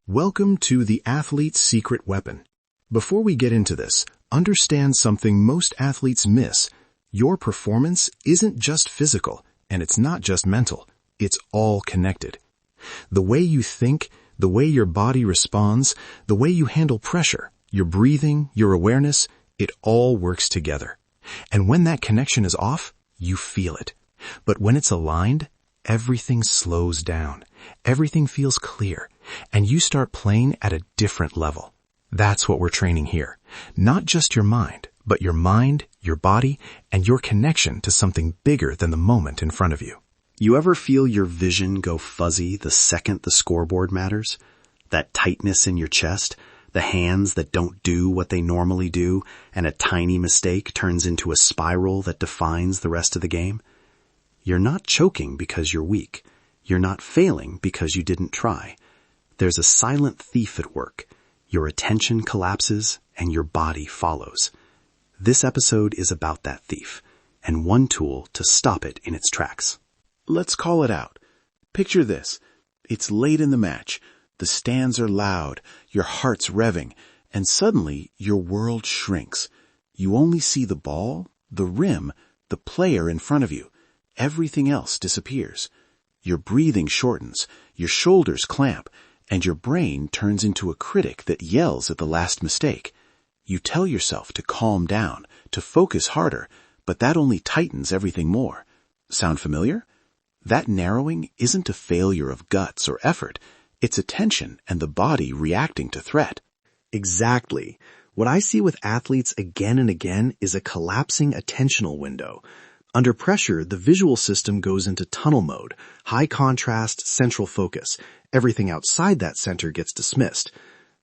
Welcome to the athlete's secret weapon. Before we get into this, understand something most athletes miss. Your performance isn't just physical, and it's not just mental. It's all connected. The way you think, the way your body responds, the way you handle pressure, your breathing, your awareness, it all works together. And when that connection is off, you feel it. But when it's aligned, everything slows down. Everything feels clear, and you start playing at a different level. That's what we're training here. Not just your mind, but your mind, your body, and your connection to something bigger than the moment in front of you. You ever feel your vision go fuzzy the second the scoreboard matters? That tightness in your chest, the hands that don't do what they normally do, and a tiny mistake turns into a spiral that defines the rest of the game? You're not choking because you're weak. You're not failing because you didn't try. There's a silent thief at work. Your attention collapses and your body follows. This episode is about that thief, and one tool to stop it in its tracks. Let's call it out. Picture this. It's late in the match. The stands are loud. Your heart's revving. And suddenly, your world shrinks. You only see the ball, the rim, the player in front of you. Everything else disappears. Your breathing shortens, your shoulders clamp, and your brain turns into a critic that yells at the last mistake. You tell yourself to calm down, to focus harder, but that only tightens everything more. Sound familiar? That narrowing isn't a failure of guts or effort. It's attention and the body reacting to threat. Exactly. What I see with athletes again and again is a collapsing attentional window. Under pressure, the visual system goes into tunnel mode, high contrast, central focus. Everything outside that center gets dismissed.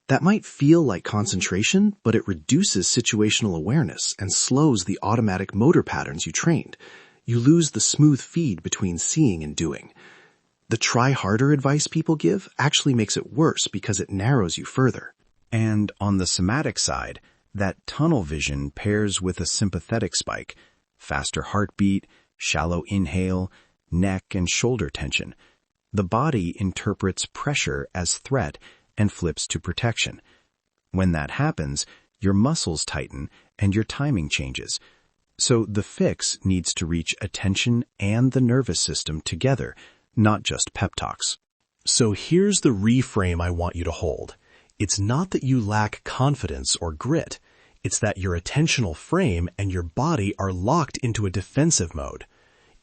That might feel like concentration, but it reduces situational awareness and slows the automatic motor patterns you trained. You lose the smooth feed between seeing and doing. The try harder advice people give actually makes it worse because it narrows you further. And on the somatic side, that tunnel vision pairs with a sympathetic spike, faster heartbeat, shallow inhale, neck and shoulder tension. The body interprets pressure as threat and flips to protection. When that happens, your muscles tighten and your timing changes. So the fix needs to reach attention and the nervous system together, not just pep talks. So here's the reframe I want you to hold. It's not that you lack confidence or grit. It's that your attentional frame and your body are locked into a defensive mode.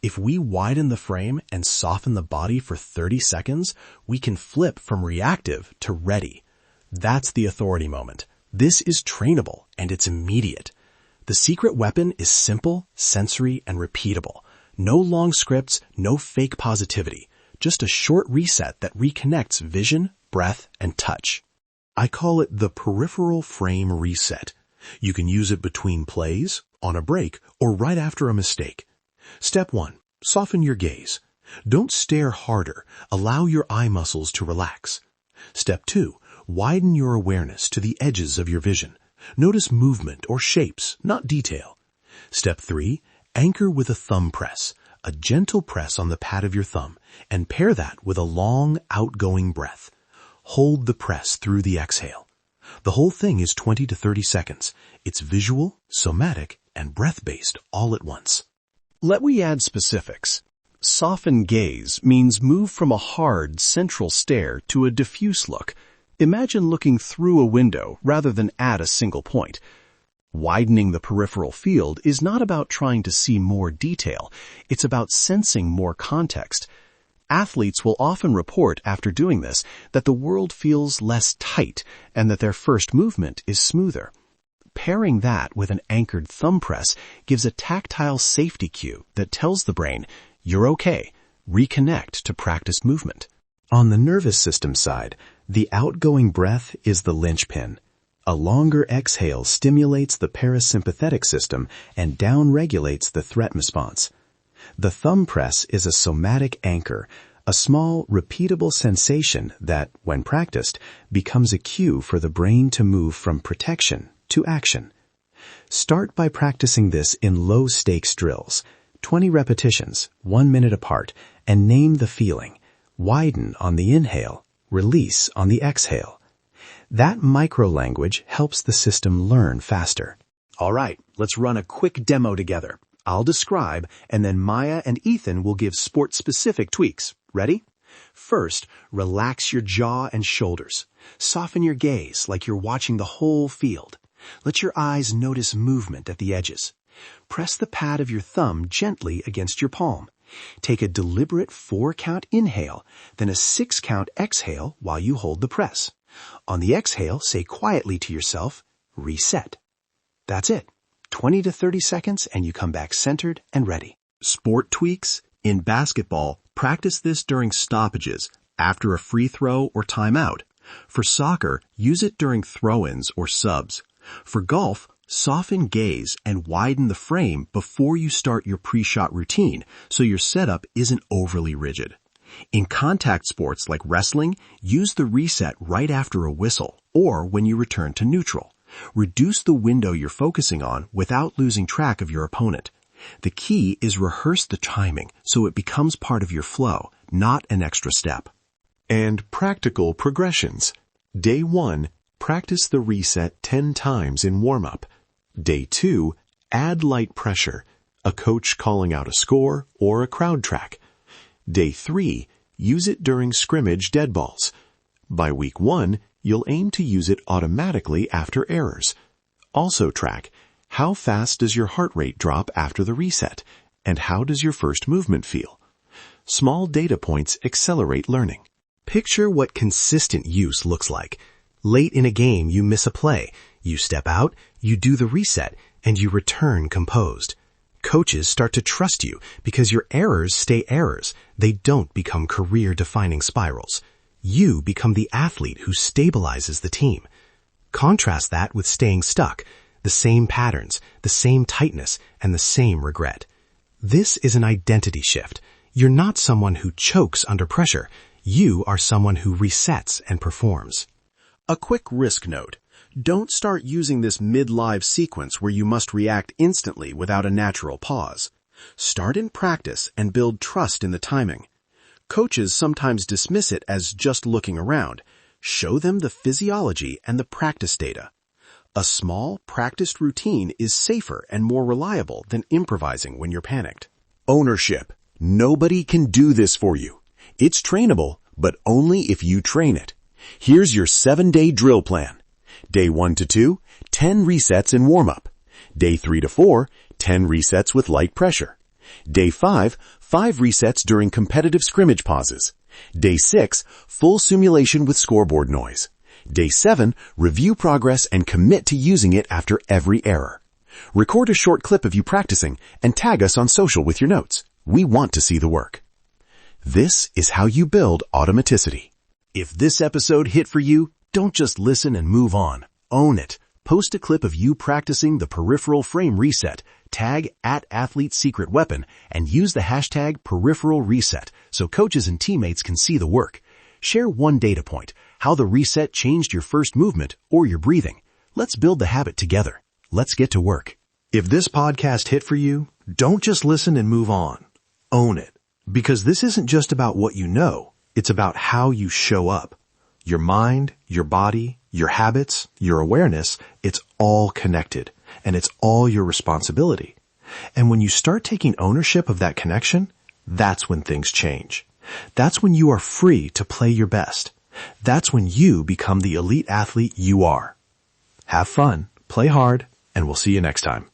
If we widen the frame and soften the body for 30 seconds, we can flip from reactive to ready. That's the authority moment. This is trainable, and it's immediate. The secret weapon is simple, sensory, and repeatable. No long scripts, no fake positivity. Just a short reset that reconnects vision, breath, and touch. I call it the Peripheral Frame Reset. You can use it between plays, on a break, or right after a mistake. Step 1. Soften your gaze. Don't stare harder. Allow your eye muscles to relax. Step 2. Widen your awareness to the edges of your vision. Notice movement or shapes, not detail. Step 3. Anchor with a thumb press, a gentle press on the pad of your thumb, and pair that with a long, outgoing breath. Hold the press through the exhale. The whole thing is 20 to 30 seconds. It's visual, somatic, and breath-based all at once. Let me add specifics. Soften gaze means move from a hard, central stare to a diffuse look. Imagine looking through a window rather than at a single point. Widening the peripheral field is not about trying to see more detail. It's about sensing more context. Athletes will often report after doing this that the world feels less tight and that their first movement is smoother. Pairing that with an anchored thumb press gives a tactile safety cue that tells the brain, you're okay, reconnect to practiced movement. On the nervous system side, the outgoing breath is the linchpin. A longer exhale stimulates the parasympathetic system and downregulates the threat response. The thumb press is a somatic anchor, a small, repeatable sensation that, when practiced, becomes a cue for the brain to move from protection to action. Start by practicing this in low-stakes drills, 20 repetitions, 1 minute apart, and name the feeling. Widen on the inhale, release on the exhale. That micro-language helps the system learn faster. All right, let's run a quick demo together. I'll describe, and then Maya and Ethan will give sport-specific tweaks. Ready? First, relax your jaw and shoulders. Soften your gaze like you're watching the whole field. Let your eyes notice movement at the edges. Press the pad of your thumb gently against your palm. Take a deliberate 4-count inhale, then a 6-count exhale while you hold the press. On the exhale, say quietly to yourself, reset. That's it. 20 to 30 seconds and you come back centered and ready. Sport tweaks? In basketball, practice this during stoppages, after a free throw or timeout. For soccer, use it during throw-ins or subs. For golf, soften gaze and widen the frame before you start your pre-shot routine so your setup isn't overly rigid. In contact sports like wrestling, use the reset right after a whistle or when you return to neutral. Reduce the window you're focusing on without losing track of your opponent. The key is rehearse the timing so it becomes part of your flow, not an extra step. And practical progressions. Day 1, practice the reset 10 times in warm-up. Day 2, add light pressure, a coach calling out a score or a crowd track. Day 3, use it during scrimmage dead balls. By week 1, you'll aim to use it automatically after errors. Also track, how fast does your heart rate drop after the reset, and how does your first movement feel? Small data points accelerate learning. Picture what consistent use looks like. Late in a game, you miss a play. You step out, you do the reset, and you return composed. Coaches start to trust you because your errors stay errors. They don't become career-defining spirals. You become the athlete who stabilizes the team. Contrast that with staying stuck, the same patterns, the same tightness, and the same regret. This is an identity shift. You're not someone who chokes under pressure. You are someone who resets and performs. A quick risk note. Don't start using this mid-live sequence where you must react instantly without a natural pause. Start in practice and build trust in the timing. Coaches sometimes dismiss it as just looking around. Show them the physiology and the practice data. A small, practiced routine is safer and more reliable than improvising when you're panicked. Ownership. Nobody can do this for you. It's trainable, but only if you train it. Here's your 7-day drill plan. Day 1 to 2, 10 resets in warm-up. Day 3 to 4, 10 resets with light pressure. Day 5, 5 resets during competitive scrimmage pauses. Day 6, full simulation with scoreboard noise. Day 7, review progress and commit to using it after every error. Record a short clip of you practicing and tag us on social with your notes. We want to see the work. This is how you build automaticity. If this episode hit for you, don't just listen and move on. Own it. Post a clip of you practicing the Peripheral Frame Reset, tag @AthleteSecretWeapon, and use the hashtag Peripheral Reset so coaches and teammates can see the work. Share one data point, how the reset changed your first movement or your breathing. Let's build the habit together. Let's get to work. If this podcast hit for you, don't just listen and move on. Own it. Because this isn't just about what you know. It's about how you show up. Your mind, your body, your habits, your awareness, it's all connected, and it's all your responsibility. And when you start taking ownership of that connection, that's when things change. That's when you are free to play your best. That's when you become the elite athlete you are. Have fun, play hard, and we'll see you next time.